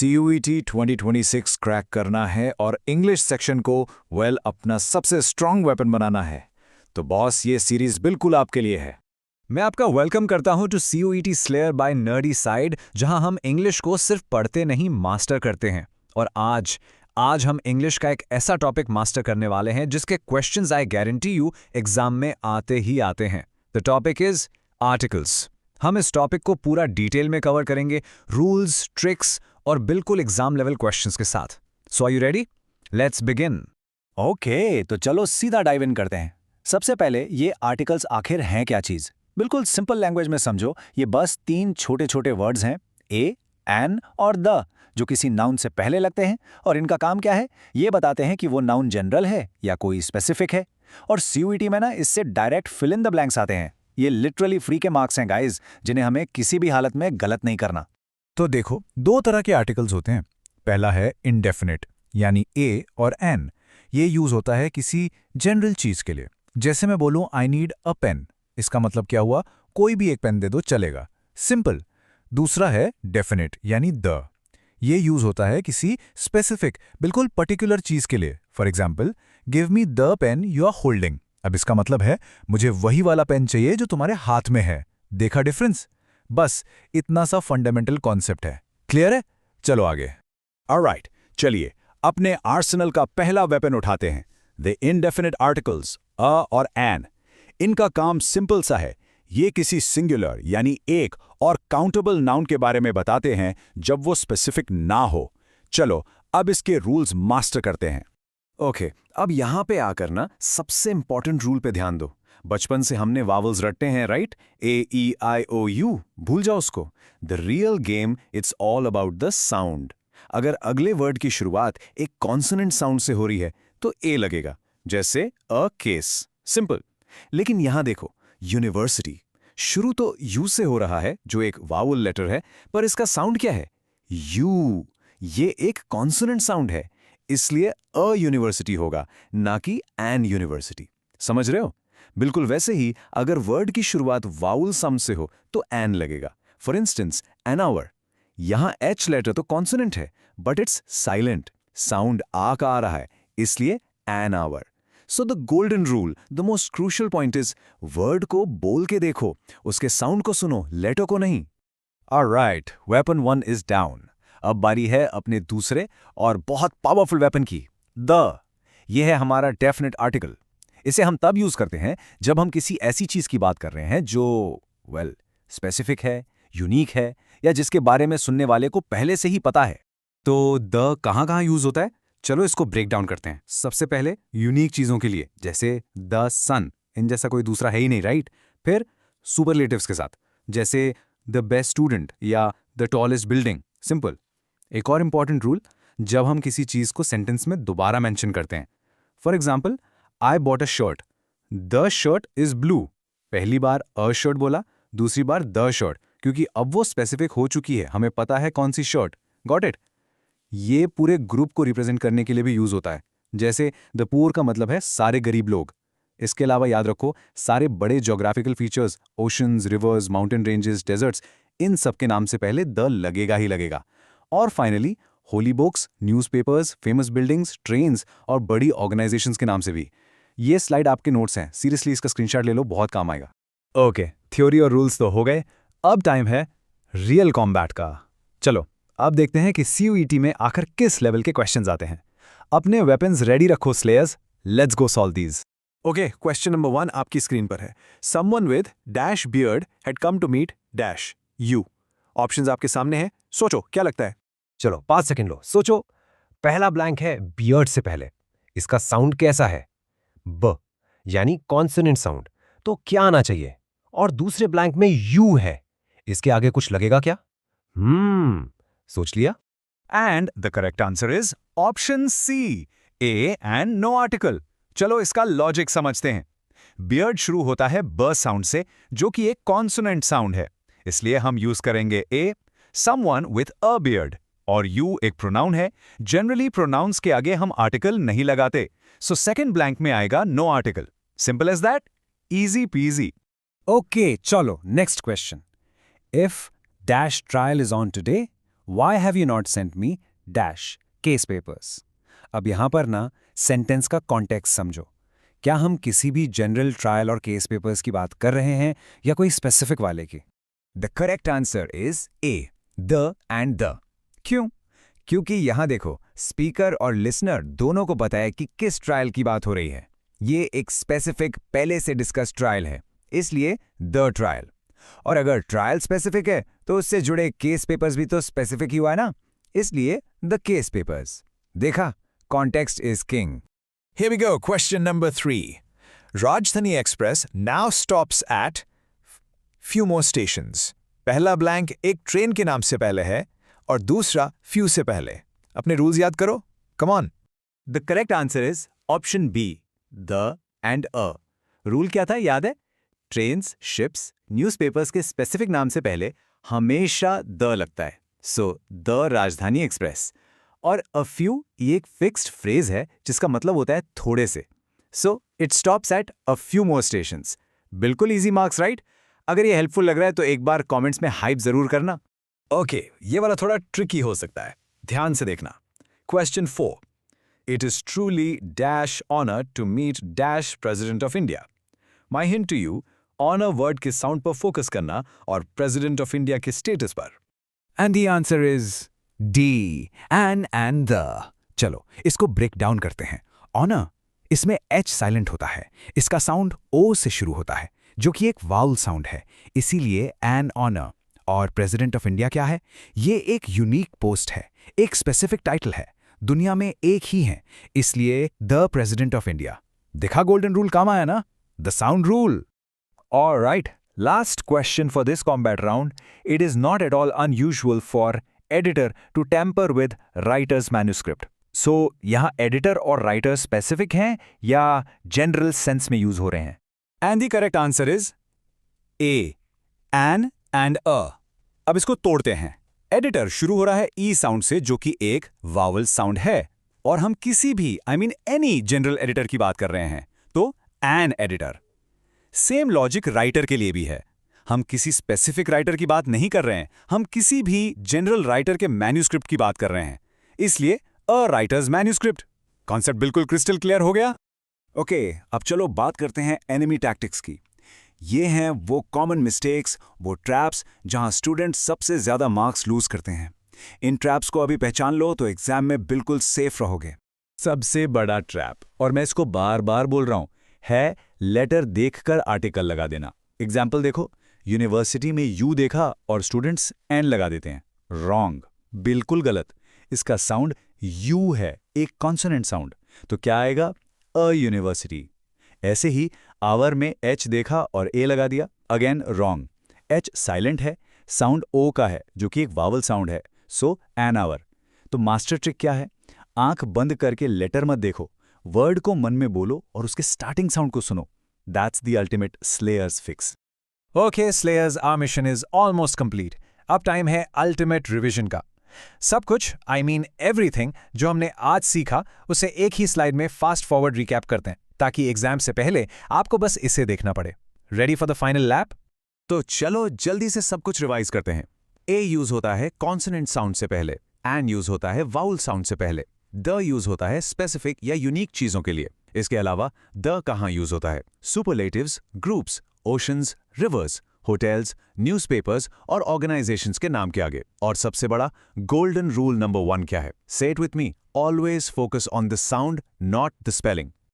CUET 2026 crack करना है और इंग्लिश सेक्शन को अपना सबसे स्ट्रांग वेपन बनाना है, तो बॉस ये सीरीज बिल्कुल आपके लिए है। मैं आपका वेलकम करता हूं to CUET slayer by nerdy side, जहां हम इंग्लिश को सिर्फ पढ़ते नहीं मास्टर करते हैं। और आज हम इंग्लिश का एक ऐसा टॉपिक मास्टर करने वाले हैं जिसके questions I guarantee you exam में आते ही आते हैं। The topic is articles. हम इस टॉपिक को पूरा डिटेल में कवर करेंगे, रूल्स, ट्रिक्स और बिल्कुल एग्जाम लेवल क्वेश्चंस के साथ। So are you ready? Let's begin. Okay, तो चलो सीधा डाइव इन करते हैं। सबसे पहले ये आर्टिकल्स आखिर हैं क्या चीज़? बिल्कुल सिंपल लैंग्वेज में समझो, ये बस 3 छोटे छोटे वर्ड्स हैं, ए, एन और द, जो किसी नाउन से पहले लगते हैं। और इनका काम क्या है? ये बताते हैं कि वो नाउन जनरल है या कोई स्पेसिफिक है। और CUET में ना इससे direct fill in the blanks आते हैं। ये लिटरली फ्री के मार्क्स हैं गाइज, जिन्हें हमें किसी भी हालत में गलत नहीं करना। तो देखो, 2 तरह के आर्टिकल्स होते हैं। पहला है इंडेफिनिट, यानी ए और एन। ये यूज होता है किसी जनरल चीज के लिए। जैसे मैं बोलूं आई नीड अ पेन, इसका मतलब क्या हुआ? कोई भी एक पेन दे दो चलेगा, सिंपल। दूसरा है डेफिनिट, यानी द। ये यूज होता है किसी स्पेसिफिक, बिल्कुल पर्टिकुलर चीज के लिए। For example, give me the pen you are holding. अब इसका मतलब है मुझे वही वाला पेन चाहिए जो तुम्हारे हाथ में है। देखा डिफरेंस? बस इतना सा फंडामेंटल कॉन्सेप्ट है। क्लियर है? चलो आगे। ऑलराइट, चलिए अपने आर्सेनल का पहला वेपन उठाते हैं, द इनडेफिनिट आर्टिकल्स अ और एन। इनका काम सिंपल सा है। ये किसी सिंगुलर यानी एक और काउंटेबल नाउन के बारे में बताते हैं जब वो स्पेसिफिक ना हो। चलो अब इसके रूल्स मास्टर करते हैं। ओके, अब यहां पे आकर ना सबसे इंपॉर्टेंट रूल पे ध्यान दो। बचपन से हमने वावल्स रटते हैं, राइट? AEIOU, भूल जाओ उसको। The real game it's all about the sound. अगर अगले वर्ड की शुरुआत एक कॉन्सोनेंट साउंड से हो रही है तो ए लगेगा, जैसे अ केस, सिंपल। लेकिन यहां देखो, यूनिवर्सिटी शुरू तो यू से हो रहा है, जो एक वावल लेटर है, पर इसका साउंड क्या है? यू। ये एक कॉन्सोनेंट साउंड है, इसलिए अ यूनिवर्सिटी होगा, ना कि एन यूनिवर्सिटी। समझ रहे हो? बिल्कुल वैसे ही अगर वर्ड की शुरुआत वाउल साउंड से हो तो एन लगेगा। For instance, an hour. यहां एच लेटर तो कॉन्सोनेंट है, बट इट्स साइलेंट, साउंड आ का आ रहा है, इसलिए an hour. So the golden rule, the most crucial point is, word को बोल के देखो, उसके साउंड को सुनो, लेटर को नहीं। Alright, weapon 1 is down. अब बारी है अपने दूसरे और बहुत पावरफुल वेपन की, द। यह है हमारा डेफिनेट आर्टिकल। इसे हम तब यूज करते हैं जब हम किसी ऐसी चीज की बात कर रहे हैं जो स्पेसिफिक है, यूनिक है, या जिसके बारे में सुनने वाले को पहले से ही पता है। तो द कहां कहां यूज होता है? चलो इसको ब्रेक डाउन करते हैं। सबसे पहले यूनिक चीजों के लिए, जैसे द सन, इन जैसा कोई दूसरा है ही नहीं, राइट? फिर सुपरलेटिव्स के साथ, जैसे द बेस्ट स्टूडेंट या द टॉलेस्ट बिल्डिंग, सिंपल। एक और इंपॉर्टेंट रूल, जब हम किसी चीज को सेंटेंस में दोबारा मेंशन करते हैं। For example, I bought a shirt, the shirt is blue. पहली बार अ शर्ट बोला, दूसरी बार द शर्ट, क्योंकि अब वो स्पेसिफिक हो चुकी है, हमें पता है कौन सी शर्ट। Got it? ये पूरे ग्रुप को रिप्रेजेंट करने के लिए भी यूज होता है। जैसे द पुअर का मतलब है सारे गरीब लोग। इसके अलावा याद रखो, सारे बड़े geographical features, oceans, rivers, mountain ranges, deserts, इन सब के नाम से पहले द लगेगा ही लगेगा। और finally, holy books, newspapers, famous buildings, trains और बड़ी ऑर्गेनाइजेशंस के नाम से भी। ये स्लाइड आपके नोट्स हैं, सीरियसली इसका स्क्रीनशॉट ले लो, बहुत काम आएगा। ओके, थ्योरी और रूल्स तो हो गए, अब टाइम है रियल कॉम्बैट का। चलो अब देखते हैं कि CUET में आखिर किस लेवल के क्वेश्चंस आते हैं। अपने वेपन्स रेडी रखो slayers, let's go solve these. Okay, question number 1 आपकी स्क्रीन पर है। Someone with dash beard had come to meet dash you. Options आपके सामने हैं, सोचो क्या लगता है। चलो 5 सेकंड लो, सोचो। पहला ब्लैंक है बियर्ड से पहले, इसका साउंड कैसा है? ब, यानी कॉन्सोनेंट साउंड। तो क्या आना चाहिए? और दूसरे ब्लैंक में यू है, इसके आगे कुछ लगेगा क्या? सोच लिया? And the correct answer is option C, A and no article. चलो इसका लॉजिक समझते हैं। बियर्ड शुरू होता है ब साउंड से, जो कि एक कॉन्सोनेंट साउंड है, इसलिए हम यूज करेंगे ए। समवन विथ अ बियर्ड, और यू एक प्रोनाउन है। जनरली प्रोनाउंस के आगे हम आर्टिकल नहीं लगाते, सो सेकंड ब्लैंक में आएगा no article. Simple as that, easy peasy. Okay, चलो next question. If dash trial is on today, Why have you not sent me dash case papers? अब यहां पर ना सेंटेंस का कॉन्टेक्स्ट समझो। क्या हम किसी भी जनरल ट्रायल और केस पेपर्स की बात कर रहे हैं या कोई स्पेसिफिक वाले की? The correct answer is A, the end the. क्यों? क्योंकि यहां देखो, स्पीकर और लिसनर दोनों को पता है कि किस ट्रायल की बात हो रही है। ये एक स्पेसिफिक पहले से डिस्कस ट्रायल है, इसलिए द ट्रायल। और अगर ट्रायल स्पेसिफिक है तो उससे जुड़े केस पेपर्स भी तो स्पेसिफिक ही हुआ है ना, इसलिए द केस पेपर्स। देखा, context is king. Here we go, question number 3. Rajdhani Express now stops at few more stations. पहला ब्लैंक एक ट्रेन के नाम से पहले है और दूसरा few से पहले। अपने रूल्स याद करो, come on. The correct answer is option B, the and a. Rule क्या था याद है? ट्रेन्स, शिप्स, न्यूज़पेपर्स के स्पेसिफिक नाम से पहले हमेशा द लगता है। So the Rajdhani express. और अ फ्यू ये एक फिक्स्ड फ्रेज है जिसका मतलब होता है थोड़े से। So it stops at a few more stations. बिल्कुल इजी मार्क्स, राइट? अगर ये हेल्पफुल लग रहा है तो एक बार कमेंट्स में हाइप जरूर करना। ओके, ये वाला थोड़ा ट्रिकी हो सकता है, ध्यान से देखना। Question 4. It is truly dash honor to meet dash President of India. My hint to you, honor word के साउंड पर फोकस करना और प्रेसिडेंट ऑफ इंडिया के स्टेटस पर। And the answer is D, and the. चलो इसको break down करते हैं। ऑनर, इसमें एच साइलेंट होता है, इसका साउंड ओ से शुरू होता है जो कि एक वाउल साउंड है, इसीलिए एन ऑनर। और प्रेसिडेंट ऑफ इंडिया क्या है? ये एक यूनिक पोस्ट है, एक स्पेसिफिक टाइटल है, दुनिया में एक ही है, इसलिए द प्रेसिडेंट ऑफ इंडिया। दिखा गोल्डन रूल काम आया ना, the sound rule. Alright, last question for this combat round. It is not at all unusual for editor to tamper with writer's manuscript. So, यहाँ editor और writer specific हैं या general sense में use हो रहे हैं? And the correct answer is a, an and a. अब इसको तोड़ते हैं। एडिटर शुरू हो रहा है ई साउंड से जो कि एक वावल साउंड है, और हम किसी भी एनी जनरल एडिटर की बात कर रहे हैं तो an editor. Same logic writer के लिए भी है। हम किसी स्पेसिफिक राइटर की बात नहीं कर रहे हैं, हम किसी भी जनरल राइटर के मैन्यूस्क्रिप्ट की बात कर रहे हैं, इसलिए अ राइटर्स मैन्यूस्क्रिप्ट। कॉन्सेप्ट बिल्कुल क्रिस्टल क्लियर हो गया? ओके, अब चलो बात करते हैं एनिमी टैक्टिक्स की। ये हैं वो कॉमन मिस्टेक्स, वो ट्रैप्स जहां स्टूडेंट सबसे ज्यादा मार्क्स लूज करते हैं। इन ट्रैप्स को अभी पहचान लो तो एग्जाम में बिल्कुल सेफ रहोगे। सबसे बड़ा ट्रैप, और मैं इसको बार बार बोल रहा हूं, है लेटर देखकर आर्टिकल लगा देना। एग्जाम्पल देखो, यूनिवर्सिटी में यू देखा और स्टूडेंट्स एन लगा देते हैं। रॉन्ग, बिल्कुल गलत। इसका साउंड यू है, एक कॉन्सोनेंट साउंड, तो क्या आएगा? A university. ऐसे ही आवर में एच देखा और ए लगा दिया, अगेन रॉन्ग। एच साइलेंट है, साउंड ओ का है जो कि एक वावल साउंड है, सो एन आवर। तो मास्टर ट्रिक क्या है? आंख बंद करके लेटर मत देखो, वर्ड को मन में बोलो और उसके स्टार्टिंग साउंड को सुनो। That's the ultimate slayers fix. Okay slayers, our mission is almost complete. अब टाइम है अल्टीमेट रिवीजन का। सब कुछ एवरीथिंग जो हमने आज सीखा उसे एक ही स्लाइड में फास्ट फॉरवर्ड रिकैप करते हैं ताकि एग्जाम से पहले आपको बस इसे देखना पड़े। Ready for the final lap? तो चलो जल्दी से सब कुछ रिवाइज करते हैं। ए यूज होता है कॉन्सोनेंट साउंड से पहले, एन यूज होता है वाउल साउंड से पहले, द यूज होता है स्पेसिफिक या यूनिक चीजों के लिए। इसके अलावा द कहाँ यूज होता है? Superlatives, groups, oceans, reverse, hotels, newspapers और ऑर्गेनाइजेशंस के नाम के आगे। और सबसे बड़ा गोल्डन रूल नंबर 1 क्या है? से it with me, always focus on the sound, not the spelling.